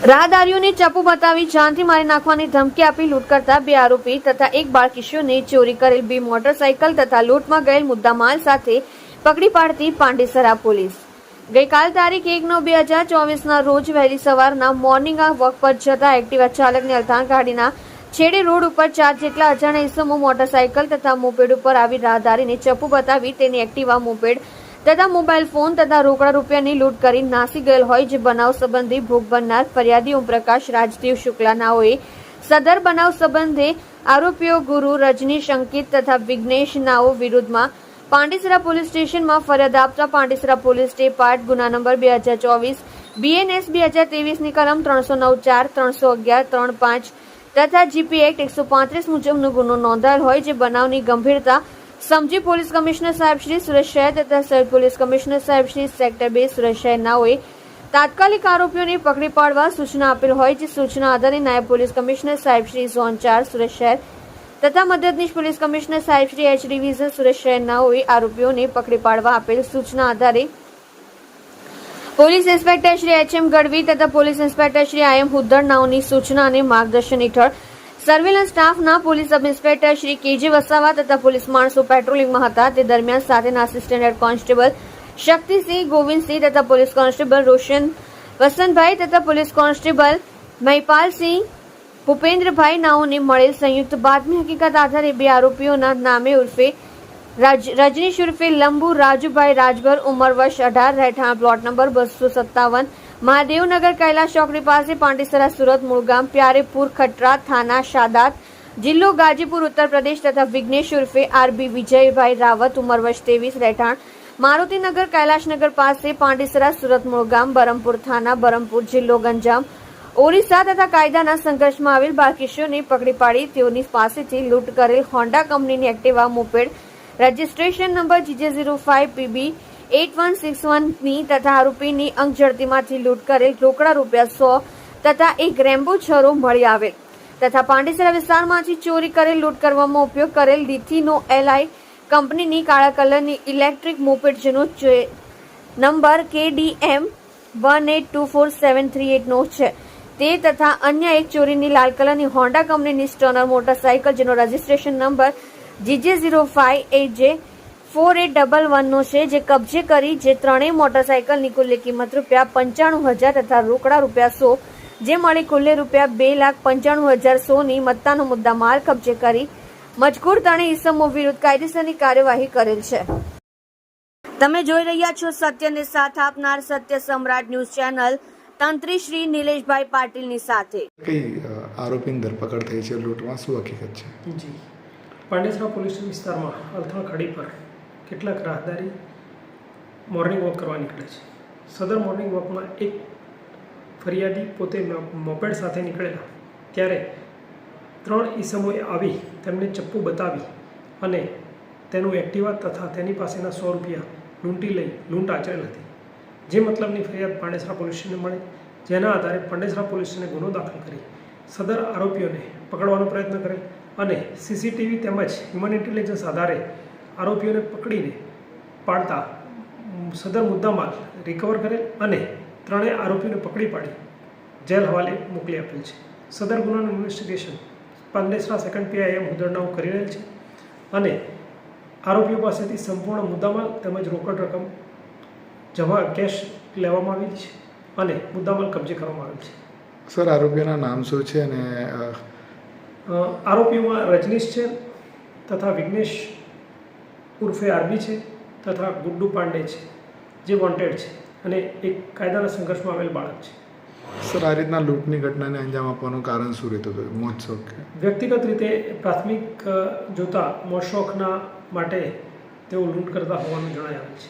રાહદારીઓને ચાપુ બતાવી જાનથી મારી નાખવાની ધમકી આપી લૂંટ કરતા 2 આરોપી તથા એક બાળ કિશોરને ચોરી કરેલ 2 મોટરસાયકલ તથા લૂંટમાં ગયેલ મુદ્દામાલ સાથે પકડી પાડતી પાંડેસરા પોલીસ ગઈકાલ તારીખ 1/9/2024 રોજ વહેલી સવારના મોર્નિંગ વોક પર જતા એક્ટિવા ચાલકને અલથાણ ગાડીના છેડે રોડ ઉપર 4 જેટલા અજાણ્યા ઇસમો મોટરસાયકલ તથા મોપેડ ઉપર આવી રાહદારીને ચપ્પુ બતાવી તેની એક્ટિવા મોપેડ તથા મોબાઈલ ફોન તથા રોકડા રૂપિયાની લૂંટ કરી નાસી ગયેલ હોય જે બનાવ સંબંધી ભોગ બનનાર ફરિયાદી ઓમપ્રકાશ રાજદેવ શુક્લા નાઓએ સદર બનાવ સંબંધે આરોપીઓ ગુરુ રજનીશ અંકિત તથા વિઘ્નેશ નાઓ વિરુદ્ધમાં પાંડેસરા પોલીસ સ્ટેશનમાં ફરિયાદ આપતા પાંડેસરા પોલીસ પાર્ટ ગુના નંબર 2024 BNS 2023 ની કલમ 309(4), 311, 35 તથા GP એક્ટ 135 મુજબનો ગુનો નોંધાયેલ હોય જે બનાવની ગંભીરતા સમજી પોલીસ કમિશનર સાહેબ શ્રી સુરત શહેર તથા સહિત પોલીસ કમિશનર સાહેબ શ્રી સેક્ટર 2 સુરત શહેર નાઓએ તાત્કાલિક આરોપીઓને પકડી પાડવા સૂચના આપેલ હોય જે સૂચના આધારે નાયબ પોલીસ કમિશનર સાહેબ શ્રી ઝોન 4 સુરત શહેર તથા મદદનીશ પોલીસ કમિશનર સાહેબ શ્રી H ડિવિઝન સુરત શહેર નાઓએ આરોપીઓને પકડી પાડવા આપેલ સૂચના આધારે police inspector Shri HM Gadhvi તથા police inspector Shri IM Huddad નાઓની સૂચના અને માર્ગદર્શન હેઠળ સર્વેલન્સ સ્ટાફના police sub inspector Shri KJ Vasava તથા પોલીસ માણસો પેટ્રોલિંગમાં હતા તે દરમિયાન સાથેના assistant head constable Shaktisinh Govindsinh તથા પોલીસ કોન્સ્ટેબલ રોશન વસંતભાઈ તથા પોલીસ કોન્સ્ટેબલ મહિપાલસિંહ ભૂપેન્દ્રભાઈ નાઓને મળેલ સંયુક્ત બાતમી હકીકત આધારે 2 આરોપીઓના નામે ઉર્ફે રજનીશ ઉર્ફે લંબુ રાજુભાઈ રાજભર ઉંમર વર્ષ 18 રહેઠાણ પ્લોટ નંબર 257 મહાદેવનગર કૈલાશ ચોકડી પાસે પાંડેસરા સુરત મૂળગામ પ્યારેપુર ખટરા થાના શાદાત જિલ્લો ગાજીપુર ઉત્તર પ્રદેશ તથા વિઘ્નેશ ઉર્ફે RB વિજયભાઈ રાવત ઉંમર વર્ષ 23 રહેઠાણ મારુતિનગર કૈલાશનગર પાસે પાંડેસરા સુરત મૂળગામ બરમપુર થાના બરમપુર જિલ્લો ગંજામ ઓરિસ્સા તથા કાયદાના સંઘર્ષમાં આવેલ બાળકિશોરને પકડી પાડી તેઓની પાસેથી લૂંટ કરેલ હોન્ડા કંપનીની Activa moped registration number GJ05PB 8161 ની તથા આરોપીની અંક ઝડતીમાંથી લૂંટ કરેલ રોકડા રૂપિયા 100 તથા એક રેમ્બો છરો મળી આવેલ તથા પાંડેસરા વિસ્તારમાંથી ચોરી કરેલ લૂંટ કરવામાં ઉપયોગ કરેલ લીથીનો LI કંપનીની કાળા કલરની ઇલેક્ટ્રિક મોપેડ જેનો નંબર KDM 1824738 નો છે તે તથા અન્ય એક ચોરીની લાલ કલરની હોન્ડા કંપનીની સ્ટર્નર મોટરસાયકલ જેનો રજિસ્ટ્રેશન નંબર GJ05AJ4811 નો છે જે કબજે કરી જે ત્રણેય મોટરસાયકલની કુલ્લે કિંમત રૂપિયા 95,000 તથા રોકડા રૂપિયા 100 જે મળી કુલ્લે રૂપિયા 2,95,100 ની મત્તાનો મુદ્દા માલ કબજે કરી મજકૂર ત્રણેય ઇસમો વિરુદ્ધ કાયદેસરની કાર્યવાહી કરેલ છે। તમે જોઈ રહ્યા છો સત્યને સાથ આપનાર સત્ય સમ્રાટ ન્યૂઝ ચેનલ તંત્રી શ્રી નિલેશભાઈ પાટીલની સાથે। કઈ આરોપીની ધરપકડ થઈ છે લૂંટમાં શું હકીકત છે? જી પાંડેસરા પોલીસ વિસ્તારમાં અલથાણ ખાડી પર કેટલાક રાહદારી મોર્નિંગ વોક કરવા નીકળે છે। સદર મોર્નિંગ વોકમાં એક ફરિયાદી પોતે મોપેડ સાથે નીકળેલા ત્યારે 3 ઈસમોએ આવી તેમને ચપ્પુ બતાવી અને તેનું એક્ટિવા તથા તેની પાસેના 100 રૂપિયા લૂંટી લઈ લૂંટ આચરેલ હતી જે મતલબની ફરિયાદ પાંડેસરા પોલીસ સ્ટેશનને મળી જેના આધારે પાંડેસરા પોલીસ સ્ટેશને ગુનો દાખલ કરી સદર આરોપીઓને પકડવાનો પ્રયત્ન કરેલ અને CCTV તેમજ હ્યુમન ઇન્ટેલિજન્સ આધારે આરોપીઓને પકડીને પાડતા સદર મુદ્દામાલ રિકવર કરેલ અને ત્રણેય આરોપીઓને પકડી પાડી જેલ હવાલે મોકલી આપેલ છે। સદર ગુનાનું investigation Pandesara second PI IM હુદ્દડ કરી રહેલ છે અને આરોપીઓ પાસેથી સંપૂર્ણ મુદ્દામાલ તેમજ રોકડ રકમ જમા કેશ લેવામાં આવી છે અને મુદ્દામાલ કબજે કરવામાં આવેલ છે। સર આરોપીઓના નામ શું છે અને આરોપીઓમાં રજનીશ છે તથા વિઘ્નેશ ઉર્ફે RB છે તથા ગુડ્ડુ પાંડે છે જે વોન્ટેડ છે અને એક કાયદાના સંઘર્ષમાં આવેલ બાળક છે। સર આ રીતના લૂંટની ઘટનાને અંજામ આપવાનું કારણ શું રહેતું હતું? મોજ શોખ કે વ્યક્તિગત રીતે પ્રાથમિક જોતા મોજ શોખના માટે તેઓ લૂંટ કરતા હોવાનું જણાય આવે છે।